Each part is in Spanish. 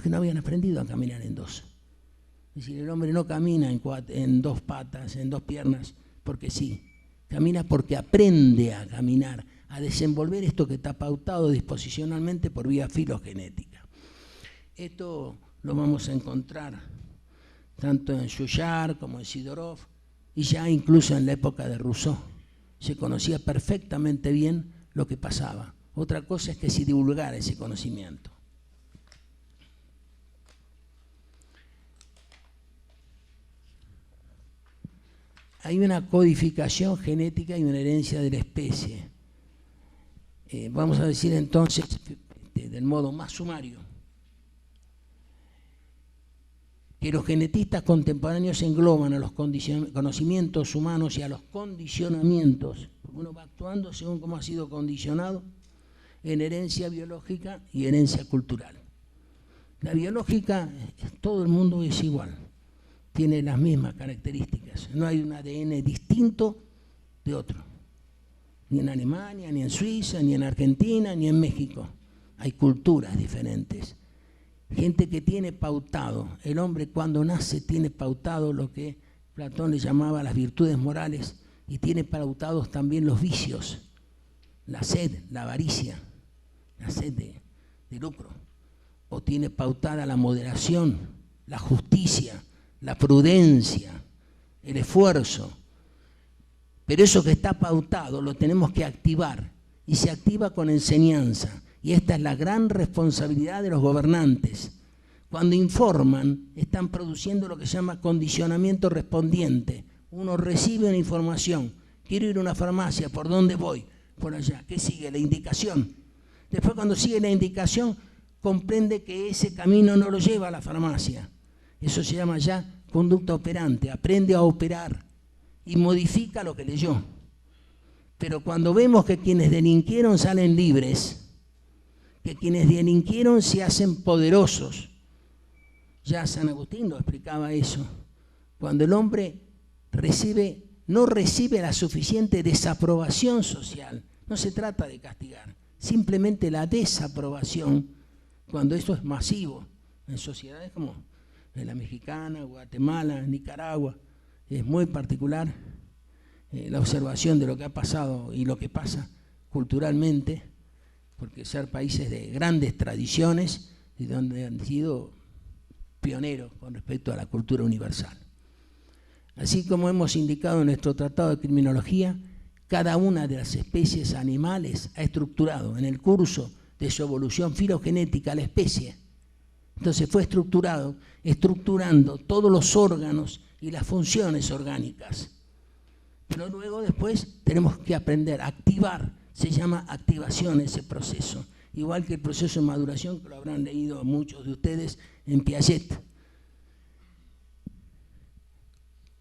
que no habían aprendido a caminar en dos. Es decir, el hombre no camina en dos patas, en dos piernas, porque sí. Camina porque aprende a caminar, a desenvolver esto que está pautado disposicionalmente por vía filogenética. Esto lo vamos a encontrar tanto en Shujar como en Sidorov, y ya incluso en la época de Rousseau. Se conocía perfectamente bien lo que pasaba. Otra cosa es que se divulgara ese conocimiento. Hay una codificación genética y una herencia de la especie. Vamos a decir entonces, del modo más sumario, que los genetistas contemporáneos engloban a los conocimientos humanos y a los condicionamientos. Uno va actuando según cómo ha sido condicionado en herencia biológica y herencia cultural. La biológica, todo el mundo es igual, tiene las mismas características. No hay un ADN distinto de otro. Ni en Alemania, ni en Suiza, ni en Argentina, ni en México. Hay culturas diferentes. Gente que tiene pautado, el hombre cuando nace tiene pautado lo que Platón le llamaba las virtudes morales, y tiene pautados también los vicios, la sed, la avaricia, la sed de lucro, o tiene pautada la moderación, la justicia, la prudencia, el esfuerzo. Pero eso que está pautado lo tenemos que activar, y se activa con enseñanza. Y esta es la gran responsabilidad de los gobernantes. Cuando informan, están produciendo lo que se llama condicionamiento respondiente. Uno recibe una información, quiero ir a una farmacia, ¿por dónde voy? Por allá. ¿Qué sigue? La indicación. Después, cuando sigue la indicación, comprende que ese camino no lo lleva a la farmacia. Eso se llama ya conducta operante, aprende a operar y modifica lo que leyó. Pero cuando vemos que quienes delinquieron salen libres, que quienes delinquieron se hacen poderosos. Ya San Agustín lo explicaba eso. Cuando el hombre no recibe la suficiente desaprobación social, no se trata de castigar, simplemente la desaprobación, cuando eso es masivo, en sociedades como la mexicana, Guatemala, Nicaragua, es muy particular la observación de lo que ha pasado y lo que pasa culturalmente, porque ser países de grandes tradiciones y donde han sido pioneros con respecto a la cultura universal. Así como hemos indicado en nuestro tratado de criminología, cada una de las especies animales ha estructurado en el curso de su evolución filogenética la especie. Entonces fue estructurando todos los órganos y las funciones orgánicas. Pero luego después tenemos que aprender a activar. Se llama activación ese proceso, igual que el proceso de maduración, que lo habrán leído muchos de ustedes en Piaget.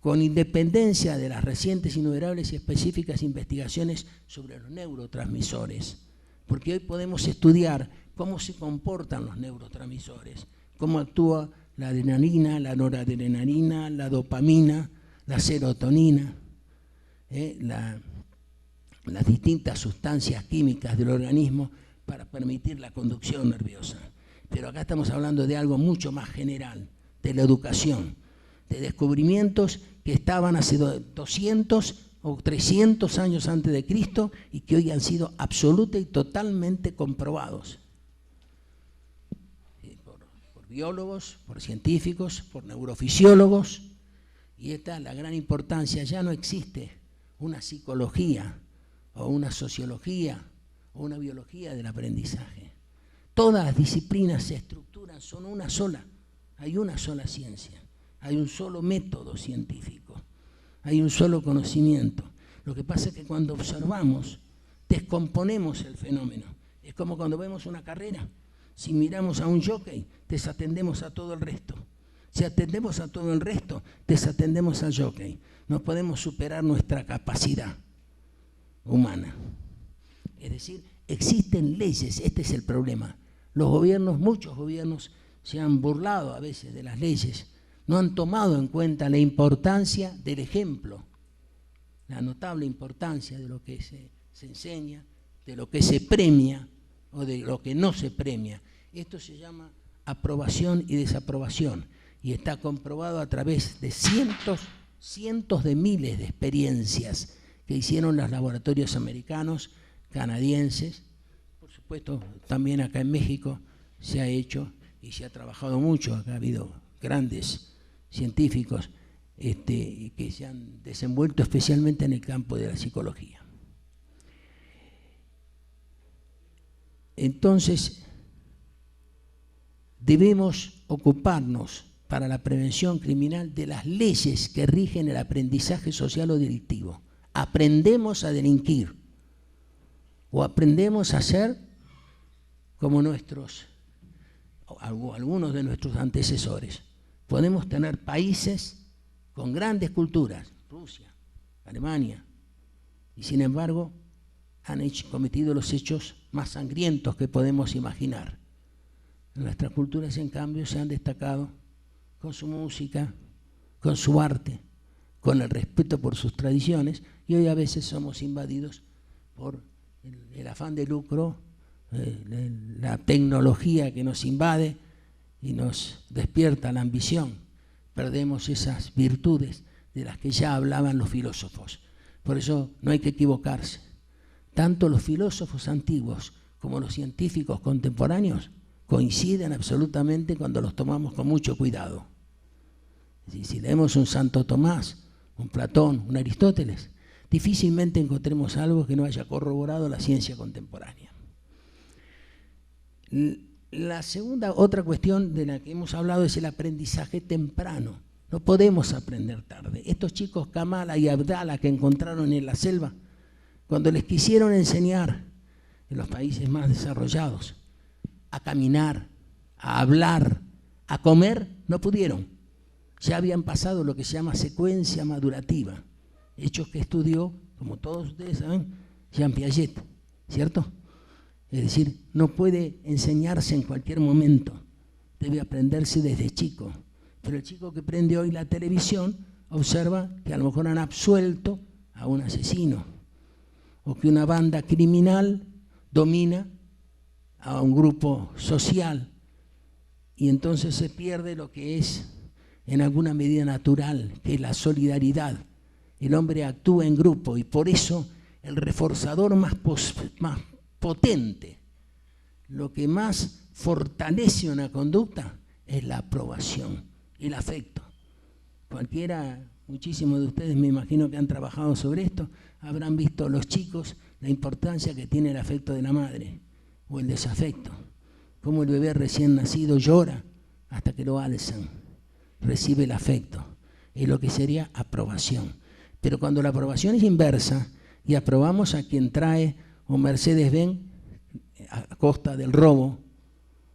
Con independencia de las recientes, innumerables y específicas investigaciones sobre los neurotransmisores, porque hoy podemos estudiar cómo se comportan los neurotransmisores, cómo actúa la adrenalina, la noradrenalina, la dopamina, la serotonina, las distintas sustancias químicas del organismo para permitir la conducción nerviosa. Pero acá estamos hablando de algo mucho más general, de la educación, de descubrimientos que estaban hace 200 o 300 años antes de Cristo y que hoy han sido absoluta y totalmente comprobados por biólogos, por científicos, por neurofisiólogos. Y esta es la gran importancia. Ya no existe una psicología o una sociología o una biología del aprendizaje. Todas las disciplinas se estructuran, son una sola. Hay una sola ciencia, hay un solo método científico, hay un solo conocimiento. Lo que pasa es que cuando observamos, descomponemos el fenómeno. Es como cuando vemos una carrera. Si miramos a un jockey, desatendemos a todo el resto. Si atendemos a todo el resto, desatendemos al jockey. No podemos superar nuestra capacidad humana. Es decir, existen leyes, este es el problema. Los gobiernos, muchos gobiernos, se han burlado a veces de las leyes, no han tomado en cuenta la importancia del ejemplo, la notable importancia de lo que se enseña, de lo que se premia o de lo que no se premia. Esto se llama aprobación y desaprobación. Y está comprobado a través de cientos de miles de experiencias que hicieron los laboratorios americanos, canadienses, por supuesto también acá en México se ha hecho y se ha trabajado mucho. Acá ha habido grandes científicos que se han desenvuelto especialmente en el campo de la psicología. Entonces, debemos ocuparnos para la prevención criminal de las leyes que rigen el aprendizaje social o delictivo. Aprendemos a delinquir o aprendemos a ser como algunos de nuestros antecesores. Podemos tener países con grandes culturas, Rusia, Alemania, y sin embargo han cometido los hechos más sangrientos que podemos imaginar. Nuestras culturas, en cambio, se han destacado con su música, con su arte, con el respeto por sus tradiciones, y hoy a veces somos invadidos por el afán de lucro, la tecnología que nos invade y nos despierta la ambición. Perdemos esas virtudes de las que ya hablaban los filósofos. Por eso no hay que equivocarse. Tanto los filósofos antiguos como los científicos contemporáneos coinciden absolutamente cuando los tomamos con mucho cuidado. Si leemos un Santo Tomás, un Platón, un Aristóteles, difícilmente encontremos algo que no haya corroborado la ciencia contemporánea. La segunda, otra cuestión de la que hemos hablado es el aprendizaje temprano. No podemos aprender tarde. Estos chicos Kamala y Abdala que encontraron en la selva, cuando les quisieron enseñar en los países más desarrollados a caminar, a hablar, a comer, no pudieron. Ya habían pasado lo que se llama secuencia madurativa, hechos que estudió, como todos ustedes saben, Jean Piaget, ¿cierto? Es decir, no puede enseñarse en cualquier momento, debe aprenderse desde chico. Pero el chico que prende hoy la televisión observa que a lo mejor han absuelto a un asesino, o que una banda criminal domina a un grupo social, y entonces se pierde lo que es en alguna medida natural, que es la solidaridad. El hombre actúa en grupo y por eso el reforzador más potente, lo que más fortalece una conducta es la aprobación, el afecto. Muchísimos de ustedes me imagino que han trabajado sobre esto, habrán visto los chicos la importancia que tiene el afecto de la madre o el desafecto, cómo el bebé recién nacido llora hasta que lo alzan, recibe el afecto, es lo que sería aprobación. Pero cuando la aprobación es inversa y aprobamos a quien trae un Mercedes-Benz a costa del robo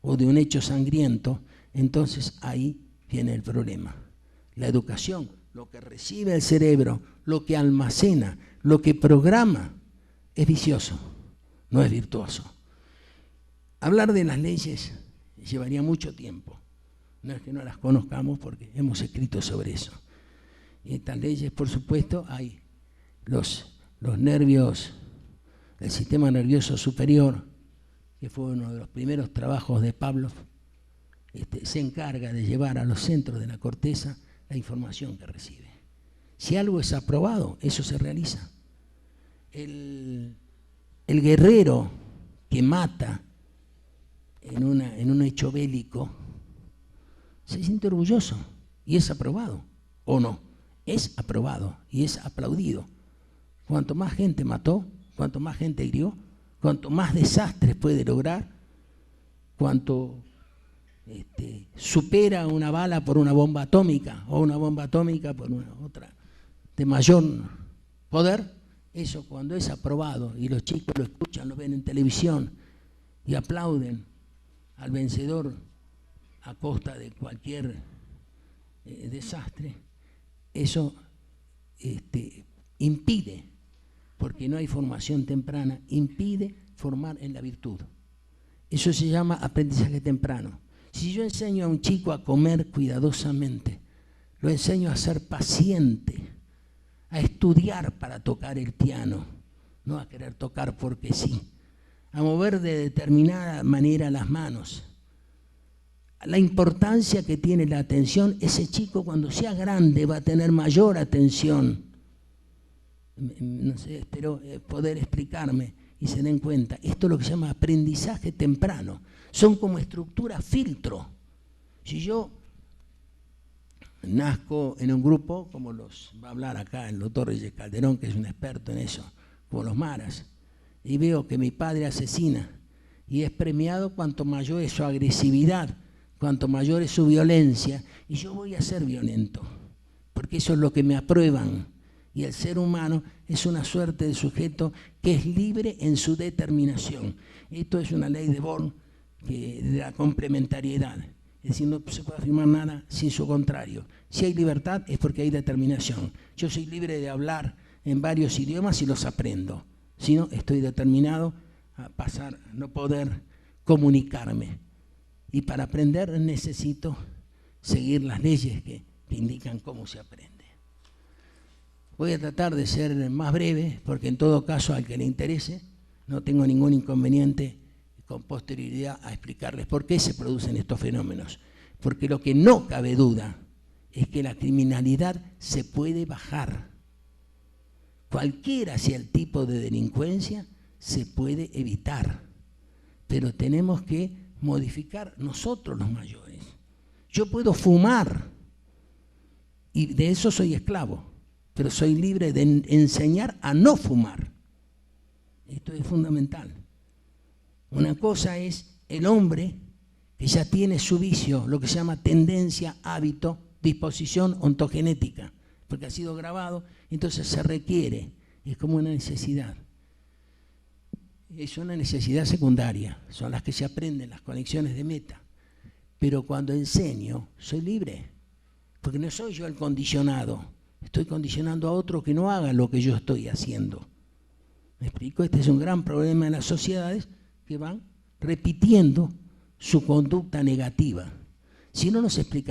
o de un hecho sangriento, entonces ahí viene el problema. La educación, lo que recibe el cerebro, lo que almacena, lo que programa, es vicioso, no es virtuoso. Hablar de las leyes llevaría mucho tiempo. No es que no las conozcamos porque hemos escrito sobre eso. Y estas leyes, por supuesto, hay los nervios, el sistema nervioso superior, que fue uno de los primeros trabajos de Pavlov, se encarga de llevar a los centros de la corteza la información que recibe. Si algo es aprobado, eso se realiza. El guerrero que mata en un hecho bélico se siente orgulloso y es aprobado, ¿o no? Es aprobado y es aplaudido. Cuanto más gente mató, cuanto más gente hirió, cuanto más desastres puede lograr, cuanto supera una bala por una bomba atómica o una bomba atómica por una otra de mayor poder, eso cuando es aprobado y los chicos lo escuchan, lo ven en televisión y aplauden al vencedor a costa de cualquier desastre, eso impide, porque no hay formación temprana, impide formar en la virtud. Eso se llama aprendizaje temprano. Si yo enseño a un chico a comer cuidadosamente, lo enseño a ser paciente, a estudiar para tocar el piano, no a querer tocar porque sí, a mover de determinada manera las manos, la importancia que tiene la atención. Ese chico cuando sea grande va a tener mayor atención. No sé, espero poder explicarme y se den cuenta. Esto es lo que se llama aprendizaje temprano. Son como estructuras filtro. Si yo nazco en un grupo, como los va a hablar acá el doctor Reyes Calderón, que es un experto en eso, como los maras, y veo que mi padre asesina y es premiado cuanto mayor es su agresividad, cuanto mayor es su violencia, y yo voy a ser violento, porque eso es lo que me aprueban. Y el ser humano es una suerte de sujeto que es libre en su determinación. Esto es una ley de Bohr, de la complementariedad. Es decir, no se puede afirmar nada sin su contrario. Si hay libertad es porque hay determinación. Yo soy libre de hablar en varios idiomas y los aprendo. Si no, estoy determinado a pasar, no poder comunicarme. Y para aprender necesito seguir las leyes que indican cómo se aprende. Voy a tratar de ser más breve, porque en todo caso al que le interese, no tengo ningún inconveniente con posterioridad a explicarles por qué se producen estos fenómenos. Porque lo que no cabe duda es que la criminalidad se puede bajar. Cualquiera sea el tipo de delincuencia, se puede evitar. Pero tenemos que modificar nosotros los mayores. Yo puedo fumar y de eso soy esclavo, pero soy libre de enseñar a no fumar. Esto es fundamental. Una cosa es el hombre que ya tiene su vicio, lo que se llama tendencia, hábito, disposición ontogenética, porque ha sido grabado, entonces se requiere, es como una necesidad. Es una necesidad secundaria, son las que se aprenden, las conexiones de meta. Pero cuando enseño, soy libre, porque no soy yo el condicionado, estoy condicionando a otro que no haga lo que yo estoy haciendo. ¿Me explico? Este es un gran problema en las sociedades que van repitiendo su conducta negativa. Si no nos explica